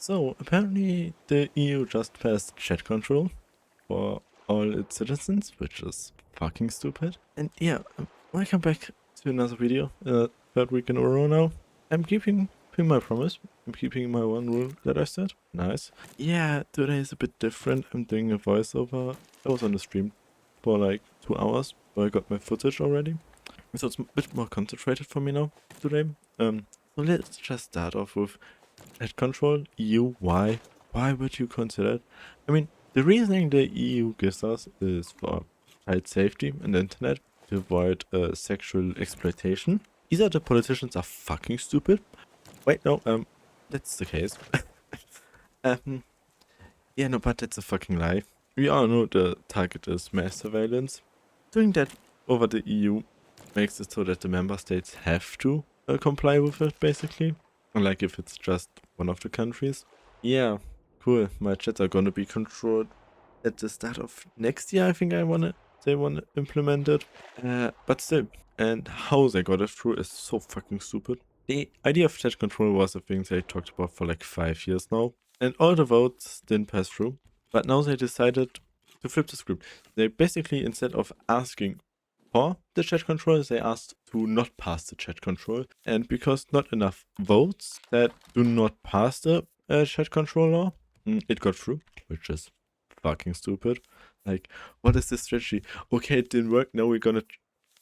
So, apparently the EU just passed chat control for all its citizens, which is fucking stupid. And yeah, welcome back to another video, third week in a row now. I'm keeping my promise. I'm keeping my one rule that I said. Nice. Yeah, today is a bit different. I'm doing a voiceover. I was on the stream for like 2 hours, where I got my footage already. So it's a bit more concentrated for me now today. So let's just start off with chat control. EU, why? Why would you consider it? I mean, the reasoning the EU gives us is for child safety on the internet, to avoid sexual exploitation. Either the politicians are fucking stupid. Wait, no, that's the case. um, yeah, no, but that's a fucking lie. We all know the target is mass surveillance. Doing that over the EU makes it so that the member states have to comply with it, basically. Unlike if it's just one of the countries. Yeah, cool. My chats are gonna be controlled at the start of next year, I think they wanna implement it. But still, and how they got it through is so fucking stupid. The idea of chat control was a thing they talked about for like 5 years now. And all the votes didn't pass through. But now they decided to flip the script. They basically, instead of asking for the chat control, they asked to not pass the chat control. And because not enough votes that do not pass the chat control law, it got through, which is fucking stupid. Like, what is this strategy? Okay, it didn't work. Now we're gonna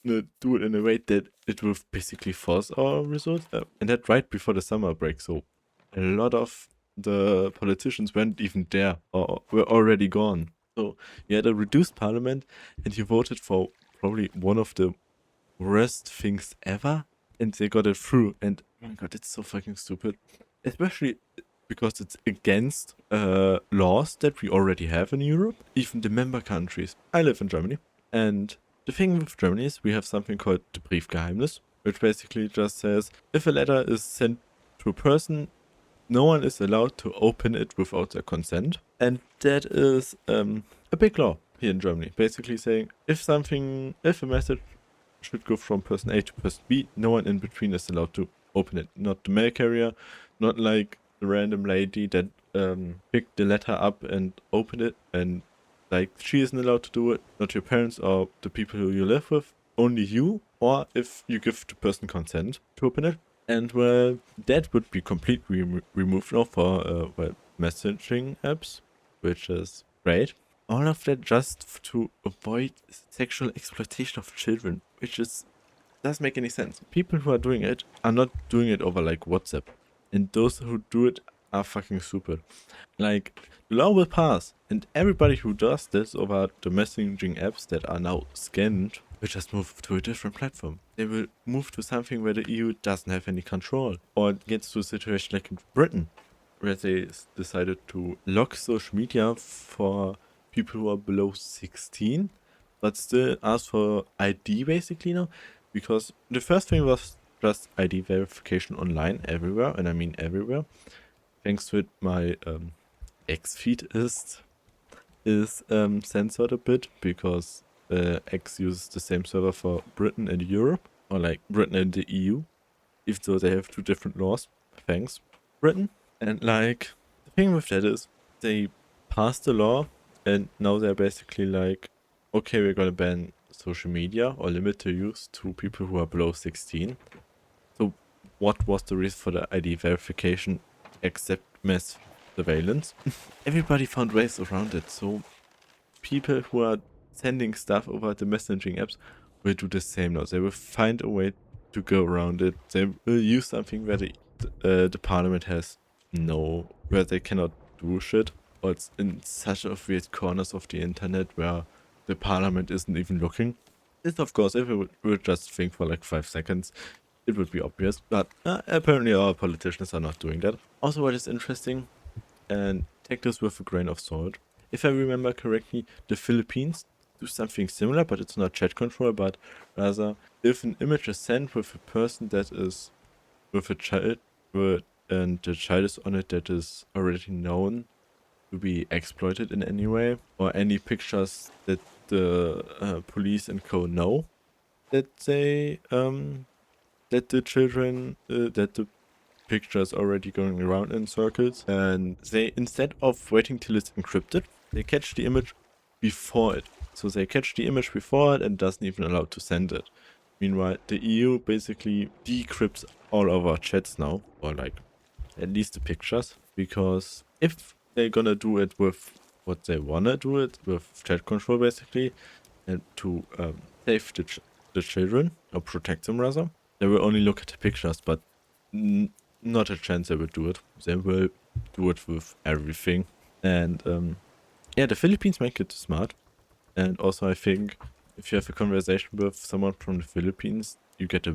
do it in a way that it will basically force our results. And that right before the summer break. So a lot of the politicians weren't even there or were already gone. So you had a reduced parliament and you voted for probably one of the worst things ever, and they got it through. And oh my god, it's so fucking stupid. Especially because it's against laws that we already have in Europe, even the member countries. I live in Germany, and the thing with Germany is we have something called the Briefgeheimnis, which basically just says if a letter is sent to a person, no one is allowed to open it without their consent. And that is a big law here in Germany, basically saying if a message should go from person A to person B, no one in between is allowed to open it. Not the mail carrier, not like the random lady that picked the letter up and opened it, and like she isn't allowed to do it, not your parents or the people who you live with, only you, or if you give the person consent to open it. And well, that would be completely removed now for messaging apps, which is great. All of that just to avoid sexual exploitation of children, which doesn't make any sense. People who are doing it are not doing it over like WhatsApp, and those who do it are fucking stupid. Like, the law will pass, and everybody who does this over the messaging apps that are now scanned will just move to a different platform. They will move to something where the EU doesn't have any control, or it gets to a situation like in Britain, where they decided to lock social media for people who are below 16, but still ask for ID basically now, because the first thing was just ID verification online everywhere, and I mean everywhere. Thanks to it, my X feed is censored a bit because X uses the same server for Britain and Europe, or like Britain and the EU, even though they have two different laws. Thanks, Britain. And like, the thing with that is they passed the law and now they're basically like, okay, we're gonna ban social media or limit the use to people who are below 16. So what was the reason for the ID verification except mass surveillance? Everybody found ways around it. So people who are sending stuff over the messaging apps will do the same now. They will find a way to go around it. They will use something where the parliament has where they cannot do shit, or it's in such of weird corners of the internet where the parliament isn't even looking. This, of course, if we would just think for like 5 seconds, it would be obvious, but apparently our politicians are not doing that. Also, what is interesting, and take this with a grain of salt, if I remember correctly, the Philippines do something similar, but it's not chat control, but rather if an image is sent with a person that is with a child, and the child is on it that is already known to be exploited in any way, or any pictures that the police and co know that they that the children that the pictures already going around in circles, and they, instead of waiting till it's encrypted, they catch the image before it. So they catch the image before it and doesn't even allow to send it. Meanwhile, the EU basically decrypts all of our chats now, or like at least the pictures, because if they're gonna do it with what they wanna do it with chat control basically, and to save the children or protect them rather, they will only look at the pictures, but not a chance they will do it. They will do it with everything, and yeah, the Philippines make it smart, and also I think if you have a conversation with someone from the Philippines, you get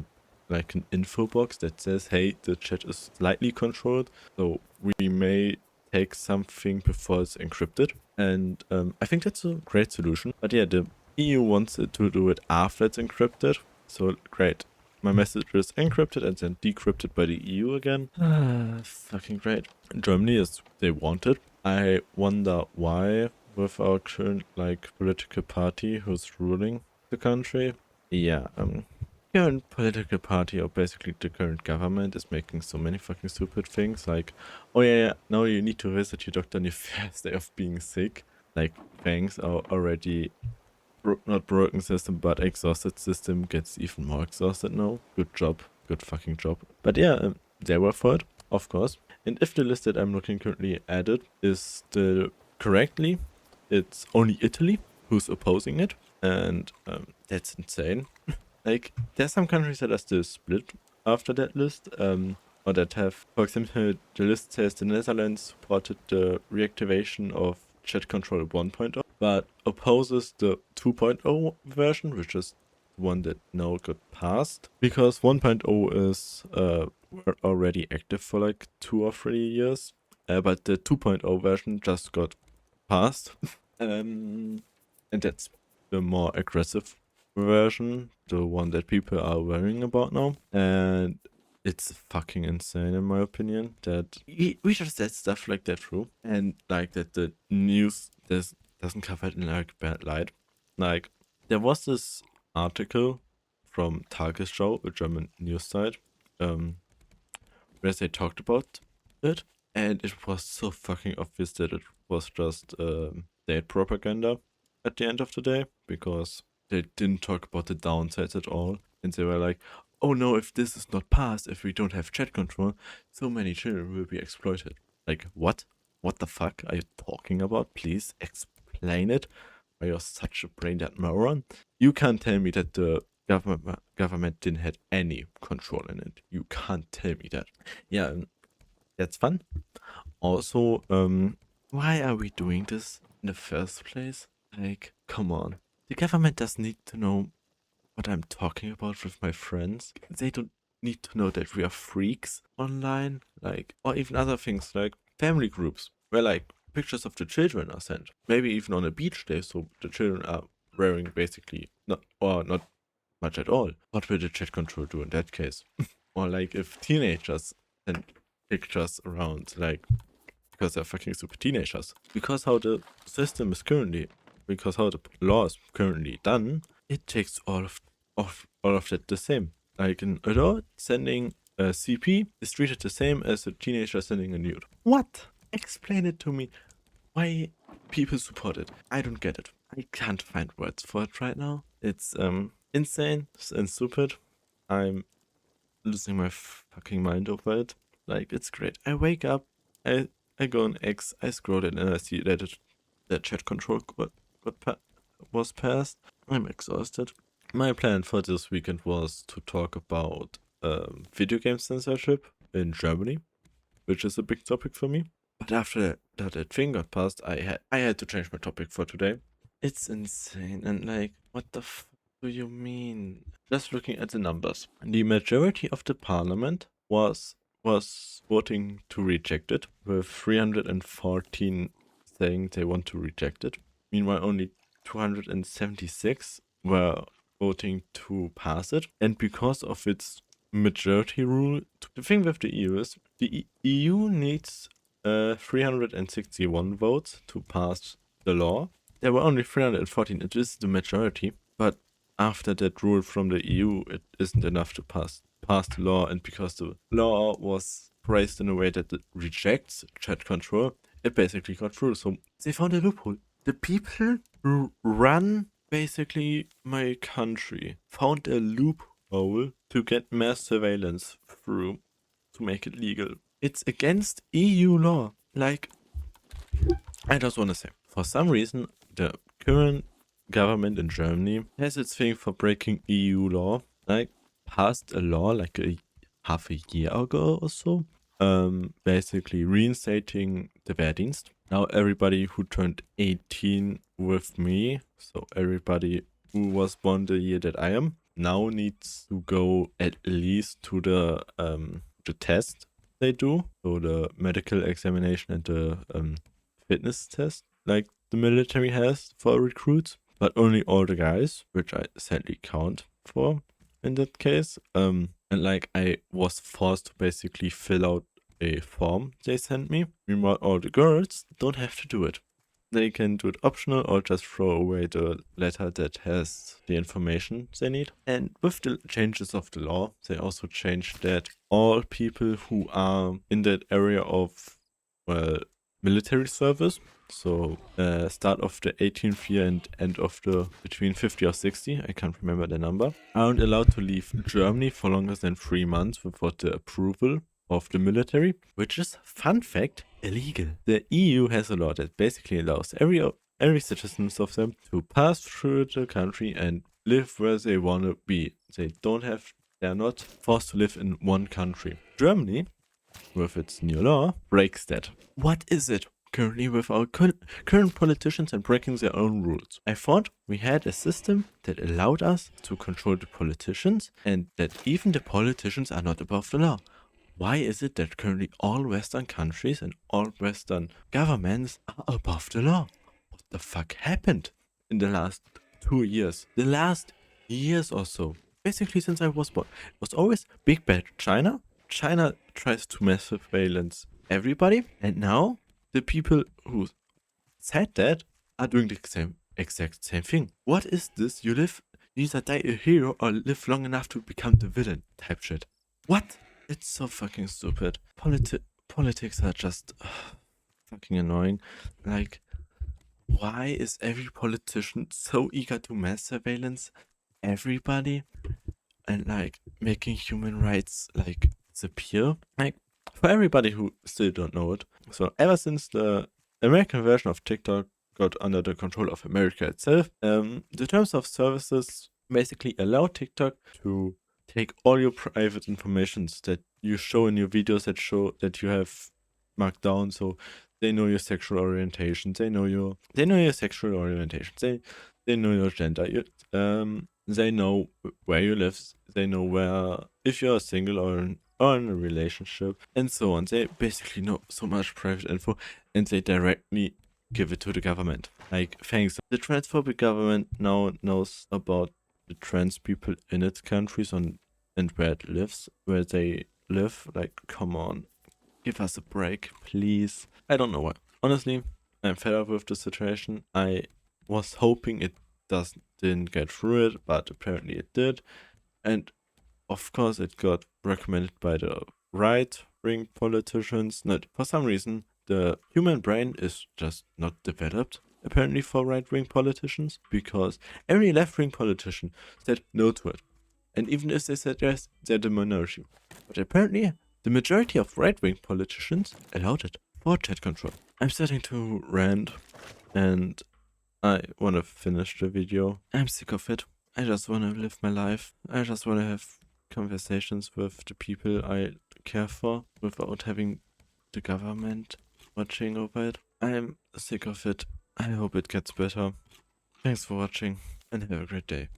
like an info box that says, hey, the chat is slightly controlled, so we may take something before it's encrypted. And I think that's a great solution. But yeah, the EU wants it to do it after it's encrypted. So great. My message is encrypted and then decrypted by the EU again. Fucking great. Germany is, they want it. I wonder why, with our current like political party who's ruling the country. Yeah, current political party, or basically the current government, is making so many fucking stupid things, like, oh yeah, now you need to visit your doctor on your first day of being sick. Like, thanks, our already not broken system but exhausted system gets even more exhausted now. Good job, good fucking job. But yeah, they were for it, of course. And if the list that I'm looking currently at it is still correctly, it's only Italy who's opposing it, and that's insane. Like, there's some countries that are still split after that list, or that have, for example, the list says the Netherlands supported the reactivation of chat control 1.0, but opposes the 2.0 version, which is the one that now got passed, because 1.0 is were already active for like 2 or 3 years, but the 2.0 version just got passed, and that's the more aggressive version, the one that people are worrying about now, and it's fucking insane in my opinion that we just said stuff like that through, and like that the news doesn't cover it in like bad light. Like, there was this article from Tagesschau, a German news site, where they talked about it, and it was so fucking obvious that it was just state propaganda at the end of the day, because they didn't talk about the downsides at all, and they were like, oh no, if this is not passed, if we don't have chat control, so many children will be exploited. Like, what? What the fuck are you talking about? Please explain it. Why you're such a brain dead moron? You can't tell me that the government didn't have any control in it. You can't tell me that. Yeah, that's fun. Also, why are we doing this in the first place? Like, come on. The government doesn't need to know what I'm talking about with my friends. They don't need to know that we are freaks online, like, or even other things like family groups, where like pictures of the children are sent. Maybe even on a beach day, so the children are wearing basically not much at all. What will the chat control do in that case? Or like if teenagers send pictures around, like, because they're fucking super teenagers. Because how the system is currently, because how the law is currently done, it takes all of that the same. Like, an adult sending a CP is treated the same as a teenager sending a nude. What? Explain it to me. Why people support it? I don't get it. I can't find words for it right now. It's insane and stupid. I'm losing my fucking mind over it. Like, it's great. I wake up, I go on X, I scroll it, and I see that chat control was passed. I'm exhausted. My plan for this weekend was to talk about video game censorship in Germany, which is a big topic for me. But after that thing got passed, I had to change my topic for today. It's insane, and like, what the do you mean? Just looking at the numbers, the majority of the parliament was voting to reject it, with 314 saying they want to reject it. Meanwhile, only 276 were voting to pass it. And because of its majority rule, the thing with the EU is the EU needs 361 votes to pass the law. There were only 314. It is the majority, but after that rule from the EU, it isn't enough to pass the law, and because the law was phrased in a way that it rejects chat control, it basically got through. So they found a loophole. The people who run basically my country found a loophole to get mass surveillance through to make it legal. It's against EU law. Like, I just want to say, for some reason, the current government in Germany has its thing for breaking EU law. Like, passed a law like half a year ago or so, basically reinstating the Wehrdienst. Now everybody who turned 18 with me, so everybody who was born the year that I am, now needs to go at least to the test they do, so the medical examination and the fitness test like the military has for recruits, but only all the guys, which I sadly count for in that case. And like I was forced to basically fill out a form they sent me. Meanwhile, all the girls don't have to do it. They can do it optional or just throw away the letter that has the information they need. And with the changes of the law, they also changed that all people who are in that area of, well, military service, so start of the 18th year and end of the between 50 or 60, I can't remember the number, aren't allowed to leave Germany for longer than 3 months without the approval of the military, which is, fun fact, illegal. The EU has a law that basically allows every citizens of them to pass through the country and live where they want to be. They're not forced to live in one country. Germany, with its new law, breaks that. What is it currently with our current politicians and breaking their own rules? I thought we had a system that allowed us to control the politicians and that even the politicians are not above the law. Why is it that currently all Western countries and all Western governments are above the law? What the fuck happened in the last 2 years? The last years or so. Basically since I was born. It was always big bad China. China tries to mass surveillance everybody. And now the people who said that are doing the exact same thing. What is this? You either die a hero or live long enough to become the villain type shit. What? It's so fucking stupid. Politics are just fucking annoying. Like, why is every politician so eager to mass surveillance everybody and like making human rights like disappear? Like, for everybody who still don't know it, so ever since the American version of TikTok got under the control of America itself, the terms of services basically allow TikTok to take all your private informations that you show in your videos that you have marked down. So they know your sexual orientation, they know your sexual orientation, they know your gender, they know where you live, they know if you're single or in a relationship, and so on. They basically know so much private info, and they directly give it to the government. Like, thanks. The transphobic government now knows about the trans people in its countries and where they live. Like, come on, give us a break, please. I don't know why. Honestly, I'm fed up with the situation. I was hoping it didn't get through it, but apparently it did. And of course it got recommended by the right-wing politicians. Not for some reason, the human brain is just not developed apparently for right-wing politicians, because every left-wing politician said no to it. And even if they said yes, they're the minority. But apparently, the majority of right-wing politicians allowed it for chat control. I'm starting to rant, and I want to finish the video. I'm sick of it. I just want to live my life. I just want to have conversations with the people I care for without having the government watching over it. I'm sick of it. I hope it gets better. Thanks for watching and have a great day.